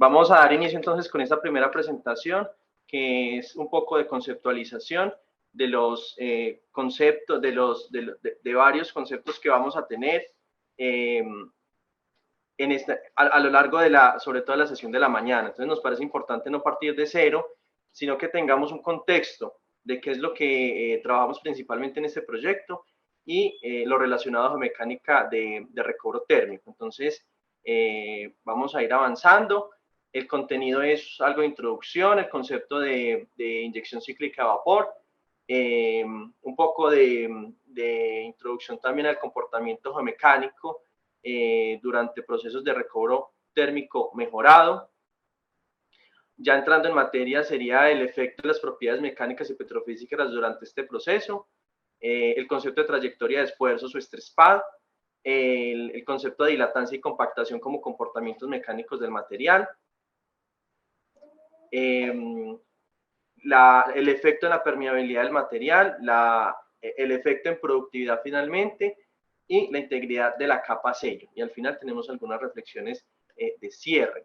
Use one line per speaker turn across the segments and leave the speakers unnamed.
Vamos a dar inicio entonces con esta primera presentación, que es un poco de conceptualización de los conceptos, de varios conceptos que vamos a tener a lo largo de sobre todo de la sesión de la mañana. Entonces nos parece importante no partir de cero, sino que tengamos un contexto de qué es lo que trabajamos principalmente en este proyecto y lo relacionado a geomecánica de recobro térmico. Entonces, vamos a ir avanzando. El contenido es algo de introducción, el concepto de inyección cíclica de vapor, un poco de introducción también al comportamiento geomecánico durante procesos de recobro térmico mejorado. Ya entrando en materia sería el efecto de las propiedades mecánicas y petrofísicas durante este proceso, el concepto de trayectoria de esfuerzos o estrés pad, el concepto de dilatancia y compactación como comportamientos mecánicos del material, el efecto en la permeabilidad del material, el efecto en productividad finalmente y la integridad de la capa sello. Y al final tenemos algunas reflexiones de cierre.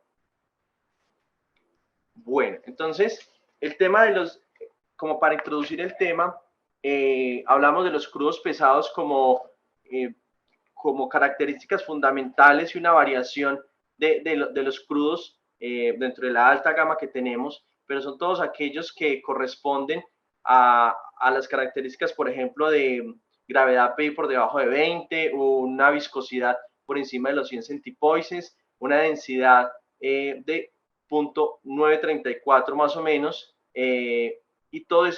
Bueno, entonces, el tema de como para introducir el tema, hablamos de los crudos pesados como características fundamentales y una variación de los crudos dentro de la alta gama que tenemos, pero son todos aquellos que corresponden a las características, por ejemplo, de gravedad PI por debajo de 20, una viscosidad por encima de los 100 centipoises, una densidad de 0.934 más o menos, y todas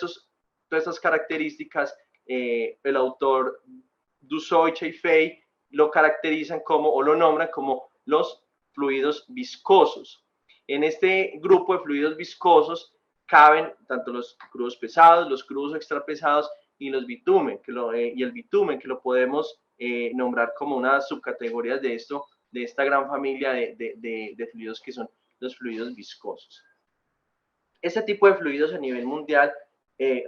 esas características, el autor Dussoy y Fey lo caracterizan como, o lo nombran como los fluidos viscosos. En este grupo de fluidos viscosos caben tanto los crudos pesados, los crudos extrapesados y los bitumen, y el bitumen, que lo podemos nombrar como una subcategoría de esta gran familia de fluidos que son los fluidos viscosos. Este tipo de fluidos a nivel mundial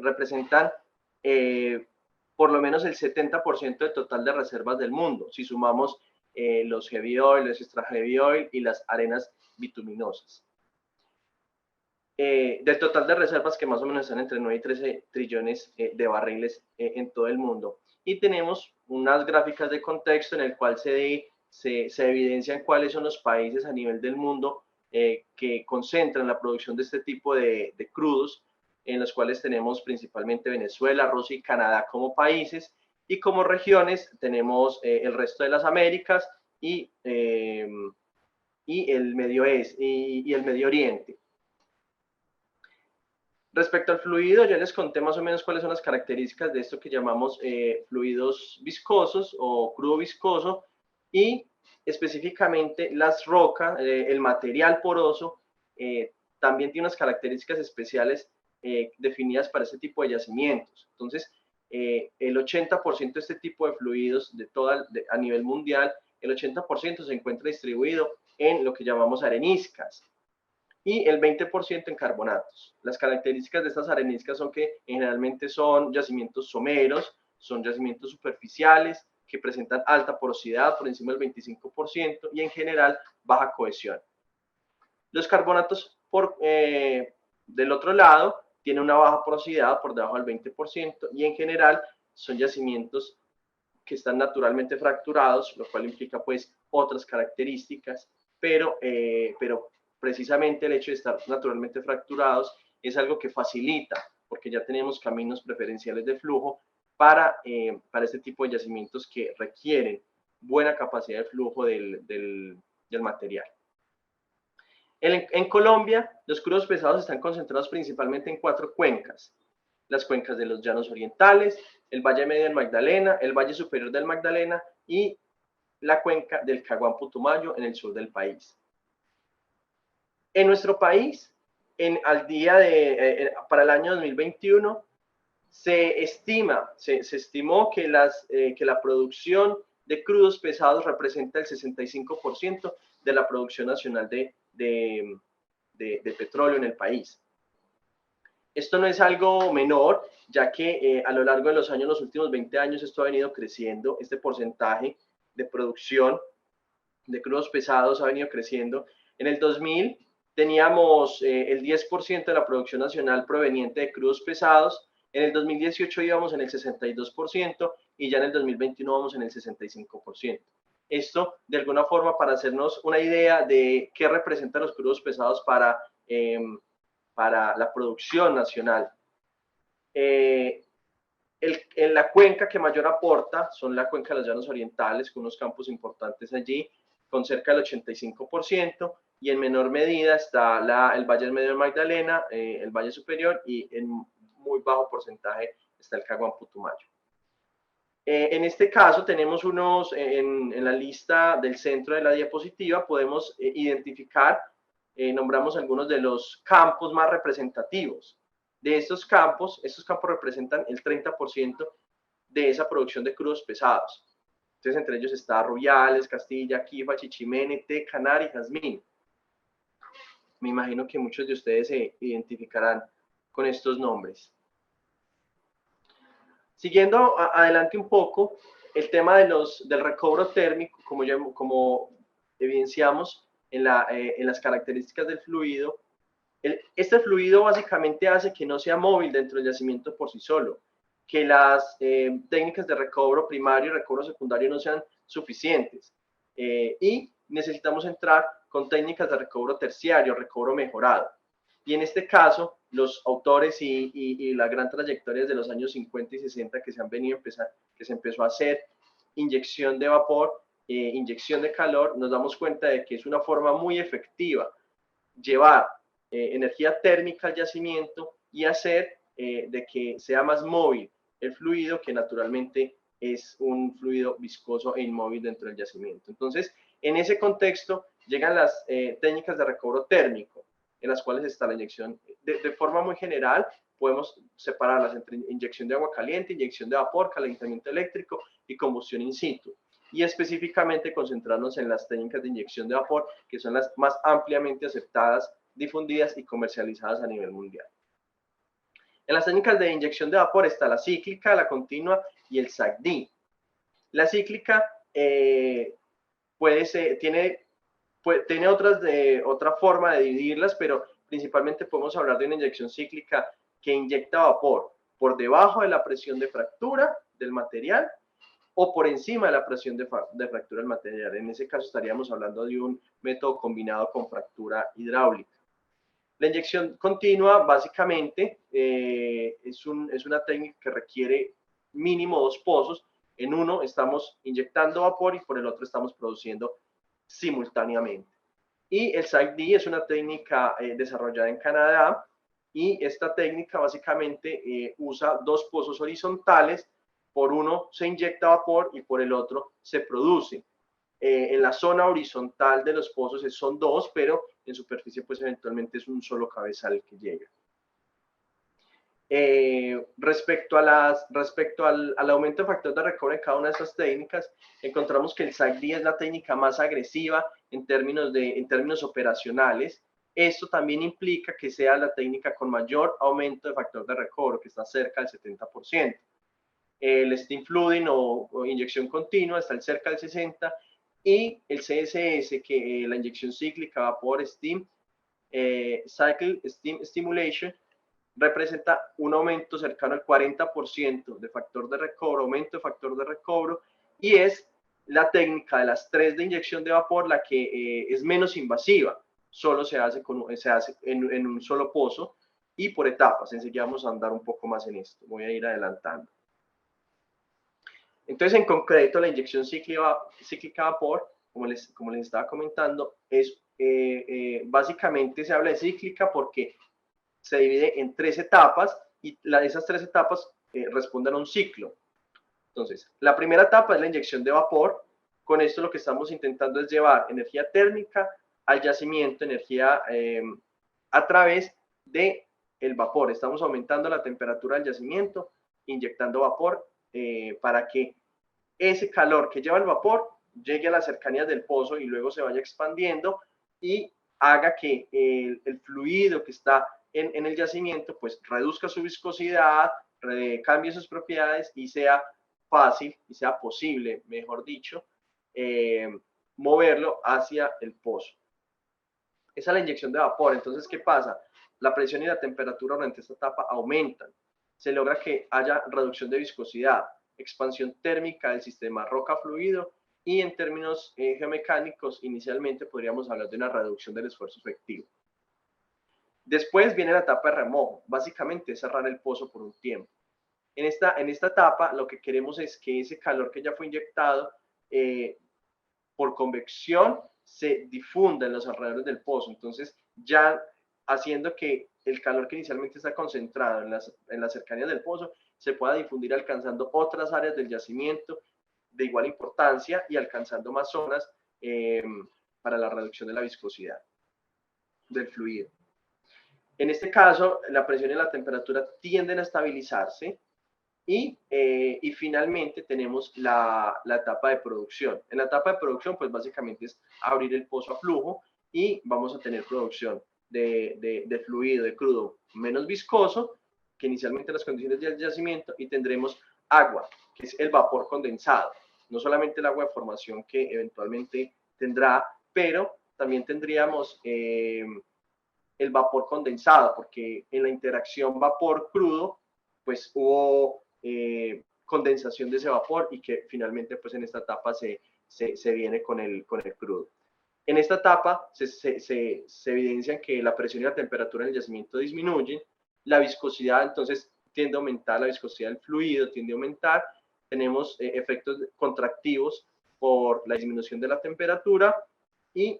representan por lo menos el 70% del total de reservas del mundo, si sumamos los heavy oil, los extra heavy oil y las arenas bituminosas. Del total de reservas que más o menos están entre 9 y 13 trillones de barriles en todo el mundo. Y tenemos unas gráficas de contexto en el cual se evidencian cuáles son los países a nivel del mundo que concentran la producción de este tipo de crudos, en los cuales tenemos principalmente Venezuela, Rusia y Canadá como países, y como regiones tenemos el resto de las Américas y el Medio Oriente. Respecto al fluido, ya les conté más o menos cuáles son las características de esto que llamamos fluidos viscosos o crudo viscoso, y específicamente las rocas, el material poroso, también tiene unas características especiales definidas para este tipo de yacimientos. Entonces, el 80% de este tipo de fluidos a nivel mundial, el 80% se encuentra distribuido en lo que llamamos areniscas y el 20% en carbonatos. Las características de estas areniscas son que generalmente son yacimientos someros, son yacimientos superficiales, que presentan alta porosidad por encima del 25% y en general baja cohesión. Los carbonatos del otro lado tienen una baja porosidad por debajo del 20% y en general son yacimientos que están naturalmente fracturados, lo cual implica pues otras características, pero precisamente el hecho de estar naturalmente fracturados es algo que facilita, porque ya tenemos caminos preferenciales de flujo para este tipo de yacimientos que requieren buena capacidad de flujo del material. En Colombia, los crudos pesados están concentrados principalmente en 4 cuencas: las cuencas de los llanos orientales, el valle medio del Magdalena, el valle superior del Magdalena y la cuenca del Caguán Putumayo en el sur del país. En nuestro país, para el año 2021, se estimó que la producción de crudos pesados representa el 65% de la producción nacional de petróleo en el país. Esto no es algo menor, ya que a lo largo de los años, los últimos 20 años, esto ha venido creciendo, este porcentaje de producción de crudos pesados ha venido creciendo. En el 2000 teníamos el 10% de la producción nacional proveniente de crudos pesados. En el 2018 íbamos en el 62% y ya en el 2021 vamos en el 65%. Esto, de alguna forma, para hacernos una idea de qué representan los crudos pesados para la producción nacional. En la cuenca que mayor aporta son la cuenca de los Llanos Orientales, con unos campos importantes allí, con cerca del 85%, y en menor medida está el Valle del Medio del Magdalena, el Valle Superior, y en muy bajo porcentaje está el Caguán Putumayo. En este caso tenemos unos, en la lista del centro de la diapositiva, podemos identificar, nombramos algunos de los campos más representativos. De estos campos representan el 30% de esa producción de crudos pesados. Entonces, entre ellos está Rubiales, Castilla, Quifa, Chichimene, Té, Canar y Jazmín. Me imagino que muchos de ustedes se identificarán con estos nombres. Siguiendo adelante un poco, el tema del recobro térmico, como evidenciamos en las características del fluido, este fluido básicamente hace que no sea móvil dentro del yacimiento por sí solo, que las técnicas de recobro primario y recobro secundario no sean suficientes, y necesitamos entrar con técnicas de recobro terciario, recobro mejorado. Y en este caso, los autores y la gran trayectoria de los años 50 y 60 que se empezó a hacer inyección de vapor, inyección de calor, nos damos cuenta de que es una forma muy efectiva llevar energía térmica al yacimiento y hacer de que sea más móvil el fluido, que naturalmente es un fluido viscoso e inmóvil dentro del yacimiento. Entonces, en ese contexto llegan las técnicas de recobro térmico, en las cuales está la inyección. De forma muy general, podemos separarlas entre inyección de agua caliente, inyección de vapor, calentamiento eléctrico y combustión in situ. Y específicamente concentrarnos en las técnicas de inyección de vapor, que son las más ampliamente aceptadas, difundidas y comercializadas a nivel mundial. En las técnicas de inyección de vapor está la cíclica, la continua y el SACD. La cíclica tiene otra forma de dividirlas, pero principalmente podemos hablar de una inyección cíclica que inyecta vapor por debajo de la presión de fractura del material o por encima de la presión de fractura del material. En ese caso estaríamos hablando de un método combinado con fractura hidráulica. La inyección continua básicamente es una técnica que requiere mínimo 2 pozos. En uno estamos inyectando vapor y por el otro estamos produciendo simultáneamente. Y el SACD es una técnica desarrollada en Canadá, y esta técnica básicamente usa 2 pozos horizontales. Por uno se inyecta vapor y por el otro se produce. En la zona horizontal de los pozos son 2, pero en superficie pues eventualmente es un solo cabezal que llega. Respecto al aumento de factor de recobro en cada una de esas técnicas, encontramos que el SACD es la técnica más agresiva en términos operacionales. Esto también implica que sea la técnica con mayor aumento de factor de recobro, que está cerca del 70%. El steam flooding o inyección continua está cerca del 60%, y el CSS, que la inyección cíclica vapor steam, cycle steam stimulation, representa un aumento cercano al 40% de factor de recobro, aumento de factor de recobro, y es la técnica de las 3 de inyección de vapor la que es menos invasiva. Solo se hace en un solo pozo y por etapas. Enseguida vamos a andar un poco más en esto. Voy a ir adelantando. Entonces, en concreto, la inyección cíclica vapor, como les estaba comentando, básicamente se habla de cíclica porque se divide en 3 etapas, y esas 3 etapas responden a un ciclo. Entonces, la primera etapa es la inyección de vapor. Con esto lo que estamos intentando es llevar energía térmica al yacimiento, energía a través del vapor. Estamos aumentando la temperatura del yacimiento, inyectando vapor para que ese calor que lleva el vapor llegue a las cercanías del pozo y luego se vaya expandiendo y haga que el fluido que está en el yacimiento pues reduzca su viscosidad, cambie sus propiedades y sea fácil y sea posible, mejor dicho, moverlo hacia el pozo. es a la inyección de vapor. Entonces, ¿qué pasa? La presión y la temperatura durante esta etapa aumentan. Se logra que haya reducción de viscosidad, expansión térmica del sistema roca-fluido y en términos geomecánicos, inicialmente podríamos hablar de una reducción del esfuerzo efectivo. Después viene la etapa de remojo, básicamente es cerrar el pozo por un tiempo. En esta etapa lo que queremos es que ese calor que ya fue inyectado por convección se difunda en los alrededores del pozo, entonces ya haciendo que el calor que inicialmente está concentrado en las cercanías del pozo se pueda difundir alcanzando otras áreas del yacimiento de igual importancia y alcanzando más zonas para la reducción de la viscosidad del fluido. En este caso, la presión y la temperatura tienden a estabilizarse y finalmente tenemos la etapa de producción. En la etapa de producción, pues básicamente es abrir el pozo a flujo y vamos a tener producción de fluido, de crudo menos viscoso que inicialmente las condiciones del yacimiento, y tendremos agua, que es el vapor condensado. No solamente el agua de formación que eventualmente tendrá, pero también tendríamos el vapor condensado, porque en la interacción vapor-crudo, pues hubo condensación de ese vapor y que finalmente pues en esta etapa se viene con el crudo. En esta etapa se evidencia que la presión y la temperatura en el yacimiento disminuyen, la viscosidad entonces tiende a aumentar, la viscosidad del fluido tiende a aumentar, tenemos efectos contractivos por la disminución de la temperatura y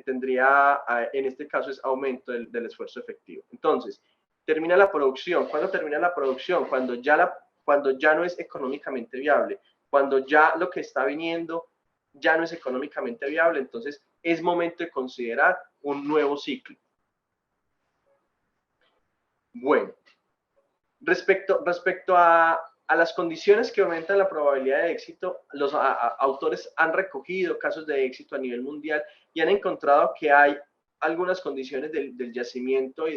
tendría, en este caso, es aumento del esfuerzo efectivo. Entonces, termina la producción. ¿Cuándo termina la producción? Cuando ya no es económicamente viable, cuando ya lo que está viniendo ya no es económicamente viable, entonces es momento de considerar un nuevo ciclo. Bueno, respecto a las condiciones que aumentan la probabilidad de éxito, los autores han recogido casos de éxito a nivel mundial y han encontrado que hay algunas condiciones del yacimiento y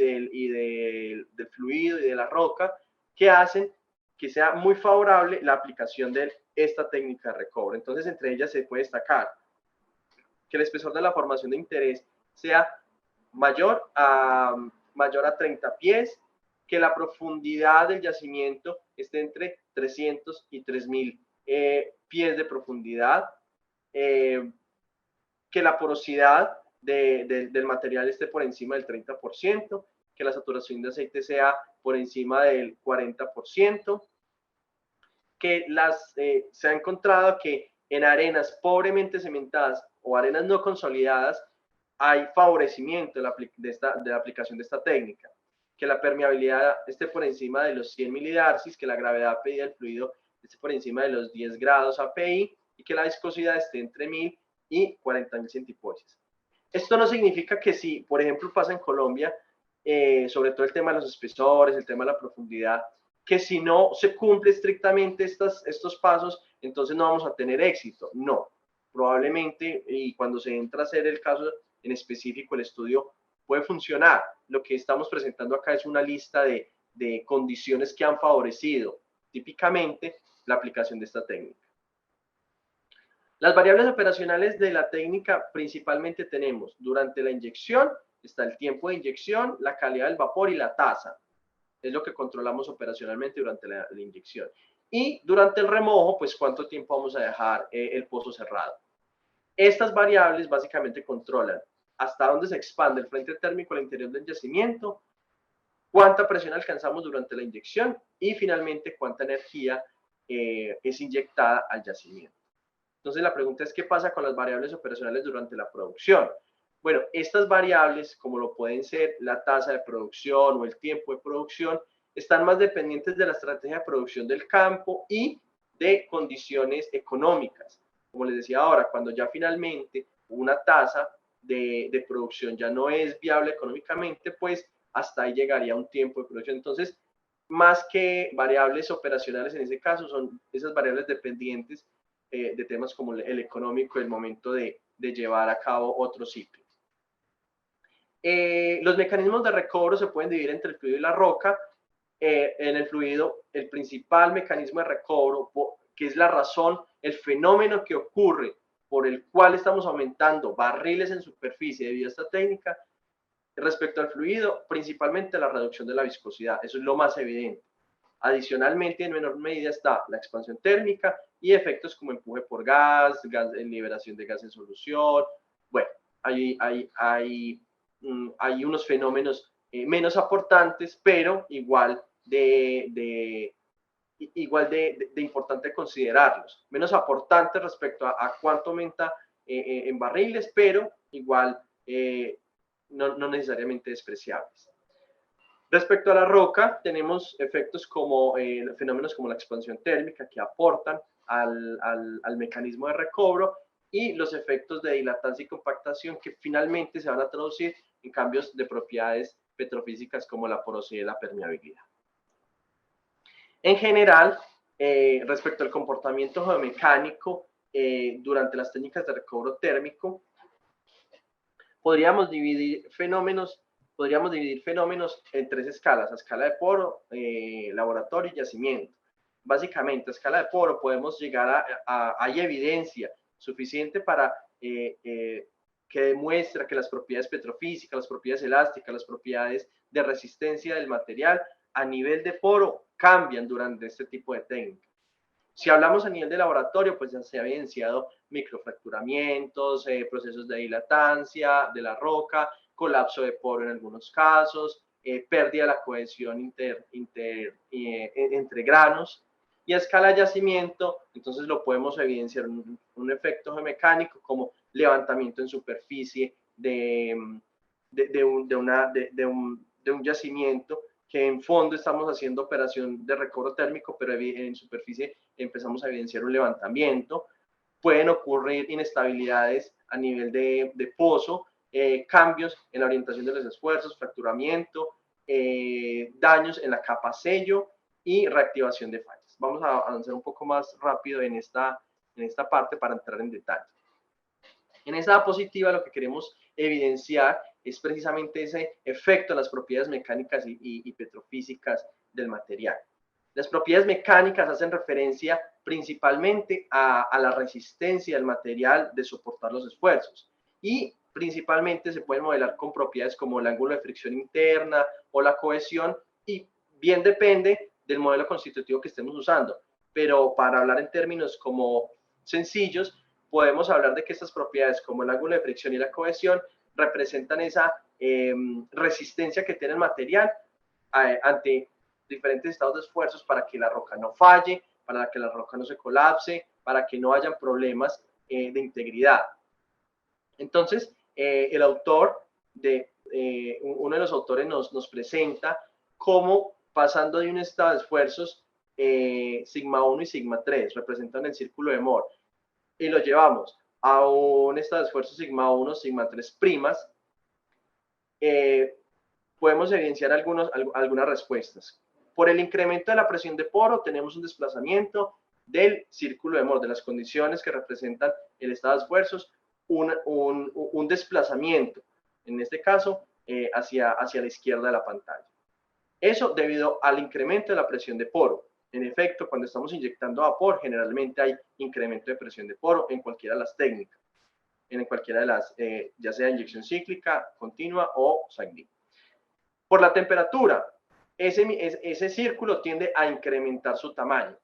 del fluido y de la roca que hacen que sea muy favorable la aplicación de esta técnica de recobro. Entonces, entre ellas se puede destacar que el espesor de la formación de interés sea mayor a 30 pies, que la profundidad del yacimiento esté entre 300 y 3000 pies de profundidad, que la porosidad del material esté por encima del 30%, que la saturación de aceite sea por encima del 40%, que se ha encontrado que en arenas pobremente cementadas o arenas no consolidadas hay favorecimiento de la aplicación de esta técnica, que la permeabilidad esté por encima de los 100 milidarcis, que la gravedad pedida del fluido esté por encima de los 10 grados API y que la viscosidad esté entre 1000 y 40.000 centipoises. Esto no significa que si, por ejemplo, pasa en Colombia, sobre todo el tema de los espesores, el tema de la profundidad, que si no se cumple estrictamente estos pasos, entonces no vamos a tener éxito. No, probablemente, y cuando se entra a hacer el caso en específico, el estudio puede funcionar. Lo que estamos presentando acá es una lista de condiciones que han favorecido típicamente la aplicación de esta técnica. Las variables operacionales de la técnica principalmente tenemos durante la inyección, está el tiempo de inyección, la calidad del vapor y la tasa. Es lo que controlamos operacionalmente durante la inyección. Y durante el remojo, pues cuánto tiempo vamos a dejar el pozo cerrado. Estas variables básicamente controlan hasta dónde se expande el frente térmico al interior del yacimiento, cuánta presión alcanzamos durante la inyección y finalmente cuánta energía es inyectada al yacimiento. Entonces la pregunta es, ¿qué pasa con las variables operacionales durante la producción? Bueno, estas variables, como lo pueden ser la tasa de producción o el tiempo de producción, están más dependientes de la estrategia de producción del campo y de condiciones económicas. Como les decía ahora, cuando ya finalmente una tasa de producción ya no es viable económicamente, pues hasta ahí llegaría un tiempo de producción. Entonces, más que variables operacionales en ese caso, son esas variables dependientes de temas como el económico, el momento de llevar a cabo otro ciclo. Los mecanismos de recobro se pueden dividir entre el fluido y la roca. En el fluido, el principal mecanismo de recobro, que es la razón, el fenómeno que ocurre por el cual estamos aumentando barriles en superficie debido a esta técnica, respecto al fluido, principalmente la reducción de la viscosidad. Eso es lo más evidente. Adicionalmente, en menor medida está la expansión térmica y efectos como empuje por gas, liberación de gas en solución. Bueno, hay unos fenómenos menos aportantes, pero igual de importante considerarlos. Menos aportantes respecto a cuánto aumenta en barriles, pero igual no necesariamente despreciables. Respecto a la roca, tenemos efectos como fenómenos como la expansión térmica que aportan al mecanismo de recobro y los efectos de dilatancia y compactación que finalmente se van a traducir en cambios de propiedades petrofísicas como la porosidad y la permeabilidad. En general, respecto al comportamiento geomecánico durante las técnicas de recobro térmico, podríamos dividir fenómenos en tres escalas: a escala de poro, laboratorio y yacimiento. Básicamente, a escala de poro podemos llegar hay evidencia suficiente para que demuestra que las propiedades petrofísicas, las propiedades elásticas, las propiedades de resistencia del material a nivel de poro cambian durante este tipo de técnica. Si hablamos a nivel de laboratorio, pues ya se ha evidenciado microfracturamientos, procesos de dilatancia de la roca, colapso de poro en algunos casos, pérdida de la cohesión entre granos. Y a escala de yacimiento, entonces lo podemos evidenciar un efecto geomecánico como levantamiento en superficie de un yacimiento, que en fondo estamos haciendo operación de recobro térmico, pero en superficie empezamos a evidenciar un levantamiento. Pueden ocurrir inestabilidades a nivel de pozo, cambios en la orientación de los esfuerzos, fracturamiento, daños en la capa sello y reactivación de fallas. Vamos a avanzar un poco más rápido en esta parte para entrar en detalle. En esa diapositiva lo que queremos evidenciar es precisamente ese efecto en las propiedades mecánicas y petrofísicas del material. Las propiedades mecánicas hacen referencia principalmente a la resistencia del material de soportar los esfuerzos, y principalmente se pueden modelar con propiedades como el ángulo de fricción interna o la cohesión, y bien depende del modelo constitutivo que estemos usando. Pero para hablar en términos como sencillos, podemos hablar de que estas propiedades como el ángulo de fricción y la cohesión representan esa resistencia que tiene el material ante diferentes estados de esfuerzos para que la roca no falle, para que la roca no se colapse, para que no hayan problemas de integridad. Entonces, el autor, uno de los autores nos presenta cómo, pasando de un estado de esfuerzos sigma 1 y sigma 3, representan el círculo de Moore, y lo llevamos a un estado de esfuerzo sigma 1, sigma 3 primas, podemos evidenciar algunas respuestas. Por el incremento de la presión de poro tenemos un desplazamiento del círculo de Moore, de las condiciones que representan el estado de esfuerzos, un desplazamiento, en este caso, hacia la izquierda de la pantalla. Eso debido al incremento de la presión de poro. En efecto, cuando estamos inyectando vapor, generalmente hay incremento de presión de poro en cualquiera de las técnicas, en cualquiera de las, ya sea inyección cíclica, continua o sanguínea. Por la temperatura, ese círculo tiende a incrementar su tamaño.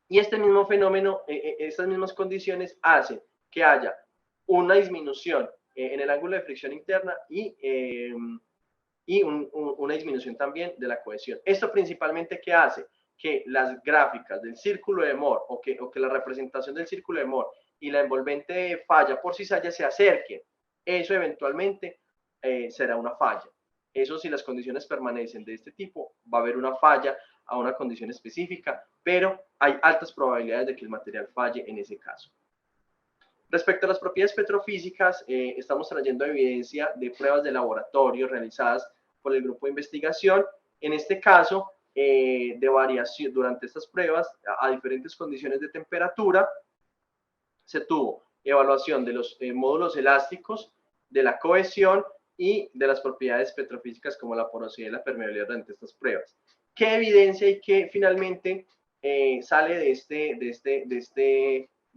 Y este mismo fenómeno, estas mismas condiciones hacen que haya una disminución en el ángulo de fricción interna y una disminución también de la cohesión. Esto principalmente, ¿qué hace? Que las gráficas del círculo de Moore o que la representación del círculo de Moore y la envolvente falla por cizalla se acerquen. Eso eventualmente será una falla. Eso, si las condiciones permanecen de este tipo, va a haber una falla a una condición específica, pero hay altas probabilidades de que el material falle en ese caso. Respecto a las propiedades petrofísicas, estamos trayendo evidencia de pruebas de laboratorio realizadas por el grupo de investigación. En este caso, de variación durante estas pruebas a diferentes condiciones de temperatura, se tuvo evaluación de los módulos elásticos, de la cohesión y de las propiedades petrofísicas como la porosidad y la permeabilidad durante estas pruebas. ¿Qué evidencia y qué finalmente sale de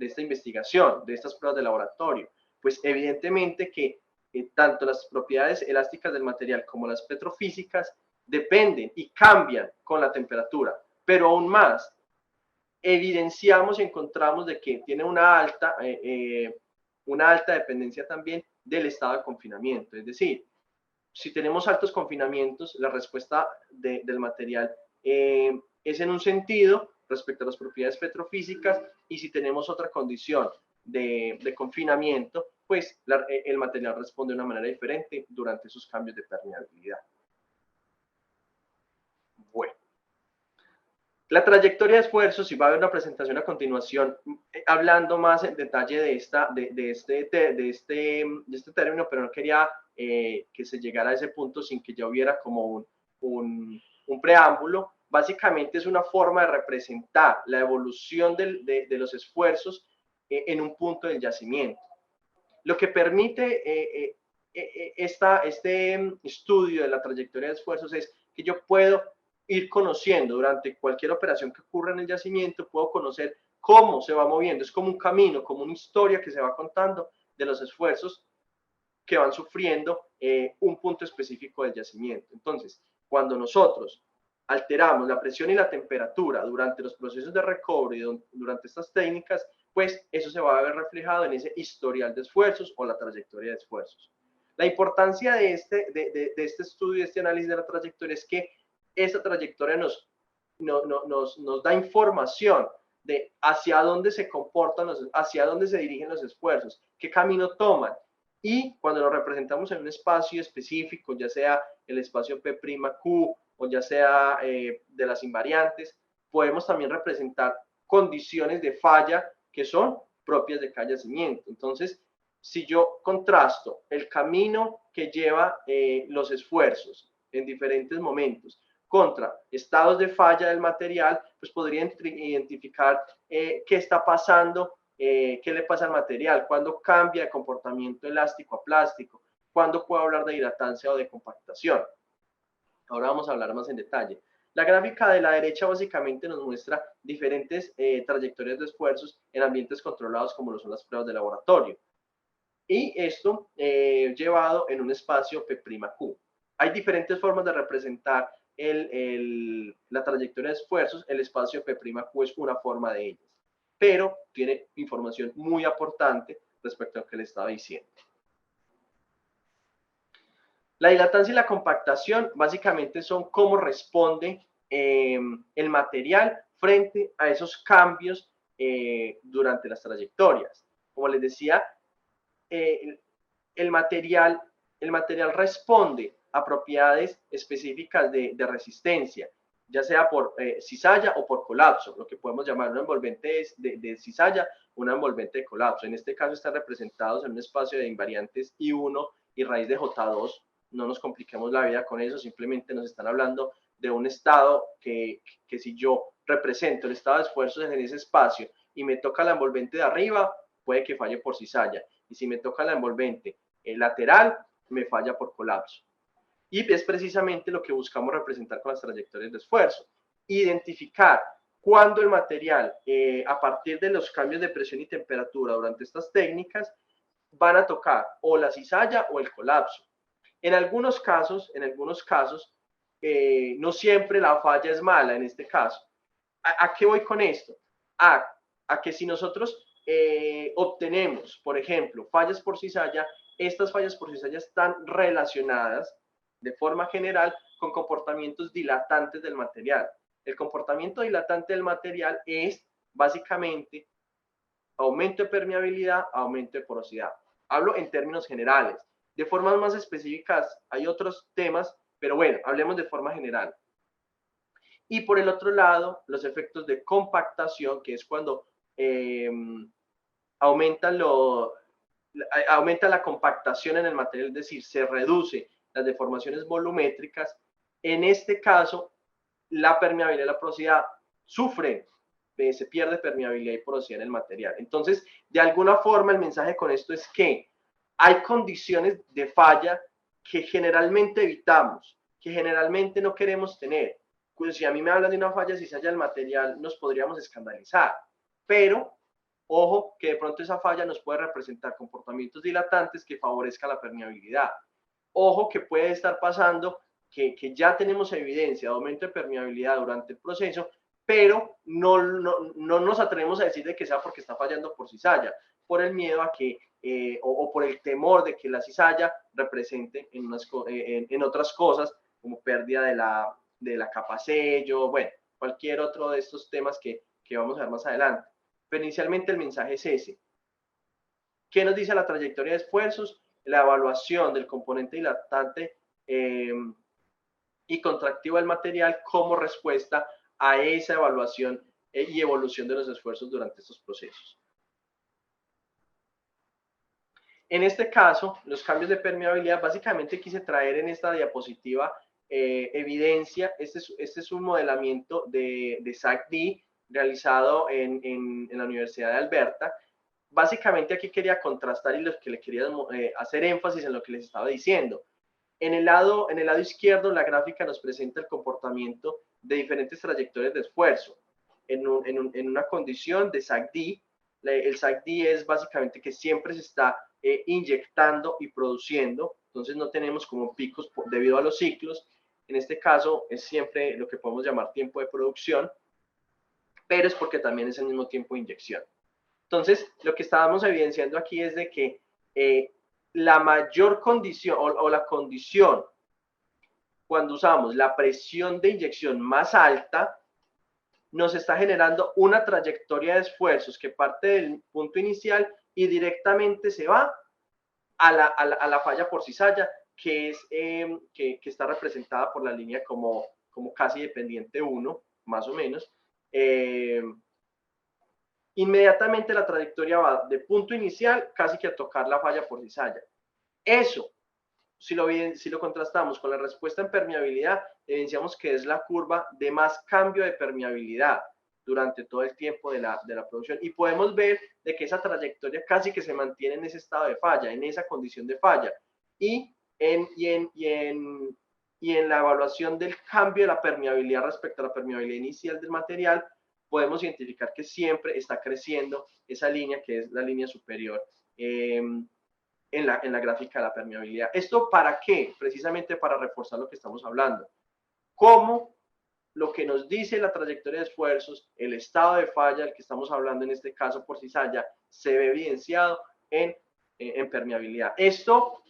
esta investigación, de estas pruebas de laboratorio? Pues evidentemente que tanto las propiedades elásticas del material como las petrofísicas dependen y cambian con la temperatura, pero aún más, evidenciamos y encontramos de que tiene una alta dependencia también del estado de confinamiento. Es decir, si tenemos altos confinamientos, la respuesta del material es en un sentido respecto a las propiedades petrofísicas, y si tenemos otra condición de confinamiento, pues el material responde de una manera diferente durante esos cambios de permeabilidad. Bueno. La trayectoria de esfuerzos, y va a haber una presentación a continuación hablando más en detalle de este término, pero no quería que se llegara a ese punto sin que ya hubiera como un preámbulo. Básicamente es una forma de representar la evolución de los esfuerzos en un punto del yacimiento. Lo que permite este estudio de la trayectoria de esfuerzos es que yo puedo ir conociendo durante cualquier operación que ocurra en el yacimiento, puedo conocer cómo se va moviendo. Es como un camino, como una historia que se va contando de los esfuerzos que van sufriendo un punto específico del yacimiento. Entonces, cuando nosotros alteramos la presión y la temperatura durante los procesos de recovery, durante estas técnicas, pues eso se va a ver reflejado en ese historial de esfuerzos o la trayectoria de esfuerzos. La importancia de este estudio, de este análisis de la trayectoria, es que esta trayectoria nos da información de hacia dónde se comportan, hacia dónde se dirigen los esfuerzos, qué camino toman. Y cuando lo representamos en un espacio específico, ya sea el espacio P'Q o ya sea de las invariantes, podemos también representar condiciones de falla que son propias de cada yacimiento. Entonces, si yo contrasto el camino que lleva los esfuerzos en diferentes momentos contra estados de falla del material, pues podría identificar qué está pasando, qué le pasa al material, cuándo cambia de comportamiento elástico a plástico, cuándo puedo hablar de dilatancia o de compactación. Ahora vamos a hablar más en detalle. La gráfica de la derecha básicamente nos muestra diferentes trayectorias de esfuerzos en ambientes controlados como lo son las pruebas de laboratorio. Y esto llevado en un espacio P'Q. Hay diferentes formas de representar la trayectoria de esfuerzos. El espacio P'Q es una forma de ellas, pero tiene información muy importante respecto a lo que le estaba diciendo. La dilatancia y la compactación básicamente son cómo responde el material frente a esos cambios durante las trayectorias. Como les decía, el material responde a propiedades específicas de resistencia, ya sea por cizalla o por colapso, lo que podemos llamar una envolvente de cizalla, una envolvente de colapso. En este caso están representados en un espacio de invariantes I1 y raíz de J2. No nos compliquemos la vida con eso, simplemente nos están hablando de un estado que si yo represento el estado de esfuerzos en ese espacio y me toca la envolvente de arriba, puede que falle por cizalla. Y si me toca la envolvente lateral, me falla por colapso. Y es precisamente lo que buscamos representar con las trayectorias de esfuerzo. Identificar cuándo el material, a partir de los cambios de presión y temperatura durante estas técnicas, van a tocar o la cizalla o el colapso. En algunos casos, no siempre la falla es mala en este caso. ¿A qué voy con esto? A que si nosotros obtenemos, por ejemplo, fallas por cizalla, estas fallas por cizalla están relacionadas de forma general con comportamientos dilatantes del material. El comportamiento dilatante del material es básicamente aumento de permeabilidad, aumento de porosidad. Hablo en términos generales. De formas más específicas hay otros temas, pero bueno, hablemos de forma general. Y por el otro lado, los efectos de compactación, que es cuando aumenta la compactación en el material, es decir, se reduce las deformaciones volumétricas. En este caso, la permeabilidad y la porosidad sufren, se pierde permeabilidad y porosidad en el material. Entonces, de alguna forma, el mensaje con esto es que hay condiciones de falla que generalmente evitamos, que generalmente no queremos tener. Pues si a mí me hablan de una falla cizalla del material, nos podríamos escandalizar, pero Ojo que de pronto esa falla nos puede representar comportamientos dilatantes que favorezcan la permeabilidad. Ojo que puede estar pasando que ya tenemos evidencia de aumento de permeabilidad durante el proceso, pero no nos atrevemos a decir de que sea porque está fallando por cizalla, por el miedo a que, o por el temor de que la cizalla represente en otras cosas, como pérdida de la capa sello, bueno, cualquier otro de estos temas que vamos a ver más adelante. Pero inicialmente el mensaje es ese. ¿Qué nos dice la trayectoria de esfuerzos? La evaluación del componente dilatante y contractivo del material como respuesta a esa evaluación y evolución de los esfuerzos durante estos procesos. En este caso, los cambios de permeabilidad, básicamente quise traer en esta diapositiva evidencia. Este es un modelamiento de SAC-D realizado en la Universidad de Alberta. Básicamente aquí quería contrastar y lo que le quería hacer énfasis en lo que les estaba diciendo. En el lado izquierdo, la gráfica nos presenta el comportamiento de diferentes trayectorias de esfuerzo. En una condición de SAC-D, el SAC-D es básicamente que siempre se está inyectando y produciendo, entonces no tenemos como picos debido a los ciclos. En este caso es siempre lo que podemos llamar tiempo de producción, pero es porque también es el mismo tiempo de inyección. Entonces, lo que estábamos evidenciando aquí es de que la mayor condición o la condición cuando usamos la presión de inyección más alta, nos está generando una trayectoria de esfuerzos que parte del punto inicial y directamente se va a la falla por cizalla, que está representada por la línea como casi dependiente 1, más o menos. Inmediatamente la trayectoria va de punto inicial casi que a tocar la falla por cizalla. Eso, si lo contrastamos con la respuesta en permeabilidad, evidenciamos que es la curva de más cambio de permeabilidad durante todo el tiempo de la producción. Y podemos ver de que esa trayectoria casi que se mantiene en ese estado de falla, en esa condición de falla. Y en la evaluación del cambio de la permeabilidad respecto a la permeabilidad inicial del material, podemos identificar que siempre está creciendo esa línea, que es la línea superior en la gráfica de la permeabilidad. ¿Esto para qué? Precisamente para reforzar lo que estamos hablando. Cómo lo que nos dice la trayectoria de esfuerzos, el estado de falla, el que estamos hablando en este caso por cizalla, se ve evidenciado en permeabilidad. Esto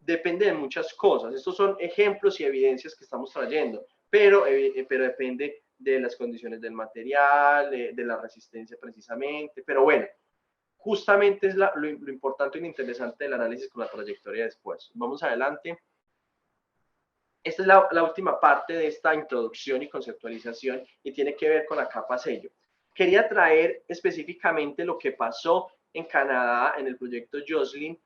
depende de muchas cosas. Estos son ejemplos y evidencias que estamos trayendo, pero depende de las condiciones del material, de la resistencia precisamente, pero bueno, justamente es lo importante y lo interesante del análisis con la trayectoria de esfuerzos. Vamos adelante. Esta es la última parte de esta introducción y conceptualización y tiene que ver con la capa sello. Quería traer específicamente lo que pasó en Canadá en el proyecto Jocelyn.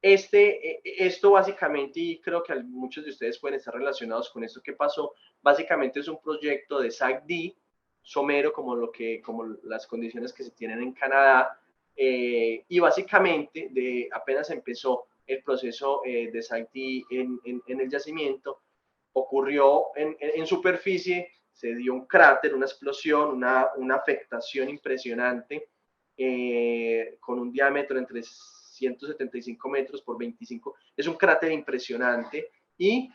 Esto básicamente, y creo que muchos de ustedes pueden estar relacionados con esto que pasó, básicamente es un proyecto de SAC-D, somero como las condiciones que se tienen en Canadá, y básicamente apenas empezó el proceso de SAC-D en el yacimiento, ocurrió en superficie, se dio un cráter, una explosión, una afectación impresionante, con un diámetro entre 175 metros por 25, es un cráter impresionante, y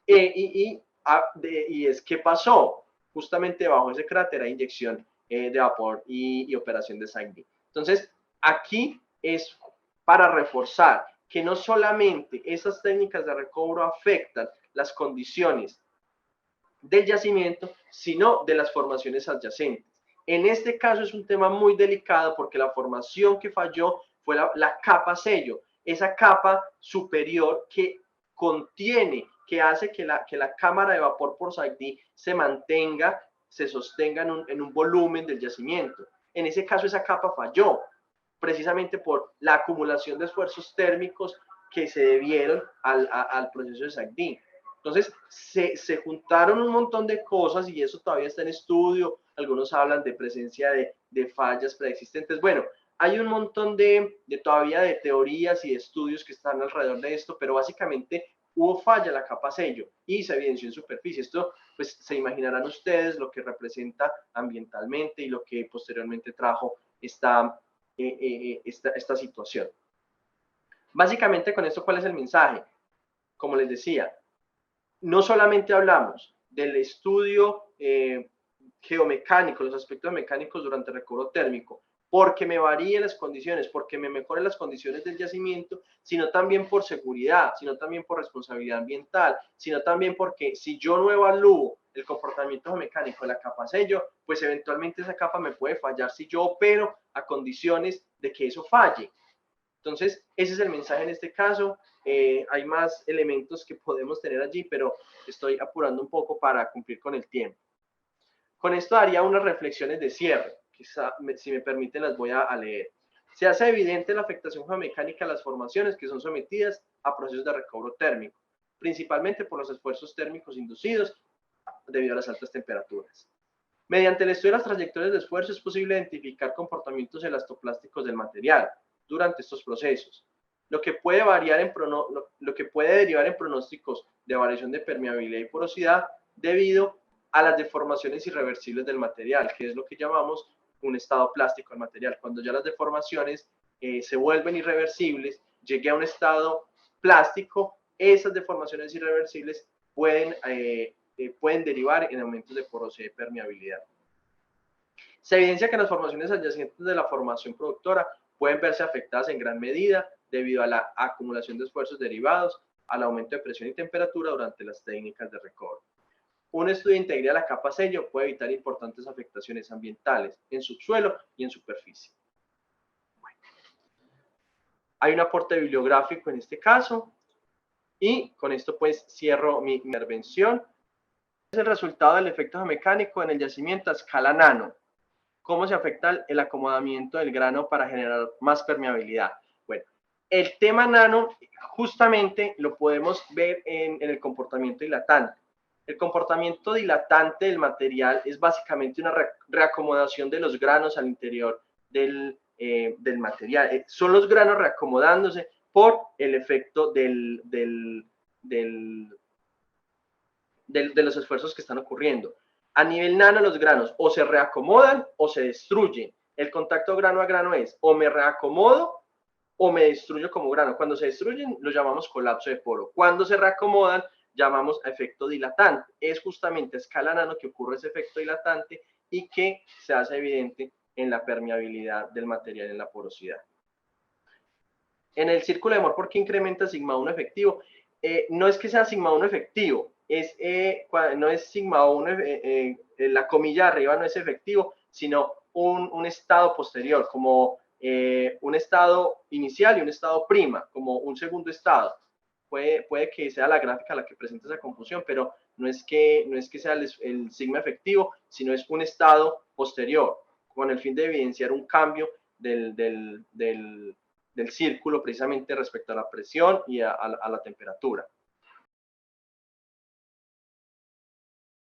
es que pasó, justamente bajo ese cráter hay inyección de vapor y operación de SAC-D. Entonces, aquí es para reforzar que no solamente esas técnicas de recobro afectan las condiciones del yacimiento, sino de las formaciones adyacentes. En este caso es un tema muy delicado porque la formación que falló fue la capa sello, esa capa superior que contiene, que hace que la cámara de vapor por SAC-D se mantenga, se sostenga en un volumen del yacimiento. En ese caso esa capa falló, precisamente por la acumulación de esfuerzos térmicos que se debieron al proceso de SAC-D. Entonces, se juntaron un montón de cosas y eso todavía está en estudio. Algunos hablan de presencia de fallas preexistentes. Bueno, hay un montón todavía de teorías y de estudios que están alrededor de esto, pero básicamente hubo falla en la capa sello y se evidenció en superficie. Esto, pues, se imaginarán ustedes lo que representa ambientalmente y lo que posteriormente trajo esta situación. Básicamente con esto, ¿cuál es el mensaje? Como les decía, no solamente hablamos del estudio geomecánico, los aspectos mecánicos durante el recobro térmico, porque me varíen las condiciones, porque me mejoren las condiciones del yacimiento, sino también por seguridad, sino también por responsabilidad ambiental, sino también porque si yo no evalúo el comportamiento geomecánico de la capa sello, pues eventualmente esa capa me puede fallar si yo opero a condiciones de que eso falle. Entonces, ese es el mensaje en este caso. Hay más elementos que podemos tener allí, pero estoy apurando un poco para cumplir con el tiempo. Con esto haría unas reflexiones de cierre. Quizá, si me permiten, las voy a leer. Se hace evidente la afectación geomecánica de las formaciones que son sometidas a procesos de recobro térmico, principalmente por los esfuerzos térmicos inducidos debido a las altas temperaturas. Mediante el estudio de las trayectorias de esfuerzo es posible identificar comportamientos elastoplásticos del material durante estos procesos, lo que puede derivar en pronósticos de variación de permeabilidad y porosidad debido a las deformaciones irreversibles del material, que es lo que llamamos un estado plástico del material. Cuando ya las deformaciones se vuelven irreversibles, llegue a un estado plástico, esas deformaciones irreversibles pueden derivar en aumentos de porosidad y permeabilidad. Se evidencia que las formaciones adyacentes de la formación productora pueden verse afectadas en gran medida debido a la acumulación de esfuerzos derivados al aumento de presión y temperatura durante las técnicas de recobro. Un estudio de integridad de la capa sello puede evitar importantes afectaciones ambientales en subsuelo y en superficie. Bueno, hay un aporte bibliográfico en este caso y con esto pues cierro mi intervención. Es el resultado del efecto geomecánico en el yacimiento a escala nano. ¿Cómo se afecta el acomodamiento del grano para generar más permeabilidad? Bueno, el tema nano justamente lo podemos ver en el comportamiento dilatante. El comportamiento dilatante del material es básicamente una reacomodación de los granos al interior del material. Son los granos reacomodándose por el efecto de los esfuerzos que están ocurriendo. A nivel nano, los granos o se reacomodan o se destruyen. El contacto grano a grano es o me reacomodo o me destruyo como grano. Cuando se destruyen, lo llamamos colapso de poro. Cuando se reacomodan, llamamos efecto dilatante. Es justamente a escala nano que ocurre ese efecto dilatante y que se hace evidente en la permeabilidad del material, en la porosidad. En el círculo de Moore, ¿por qué incrementa sigma 1 efectivo? No es que sea sigma 1 efectivo, no es sigma 1, la comilla de arriba no es efectivo, sino un estado posterior, como un estado inicial y un estado prima, como un segundo estado. Puede que sea la gráfica la que presenta esa confusión, pero no es que sea el sigma efectivo, sino es un estado posterior, con el fin de evidenciar un cambio del círculo precisamente respecto a la presión y a la temperatura.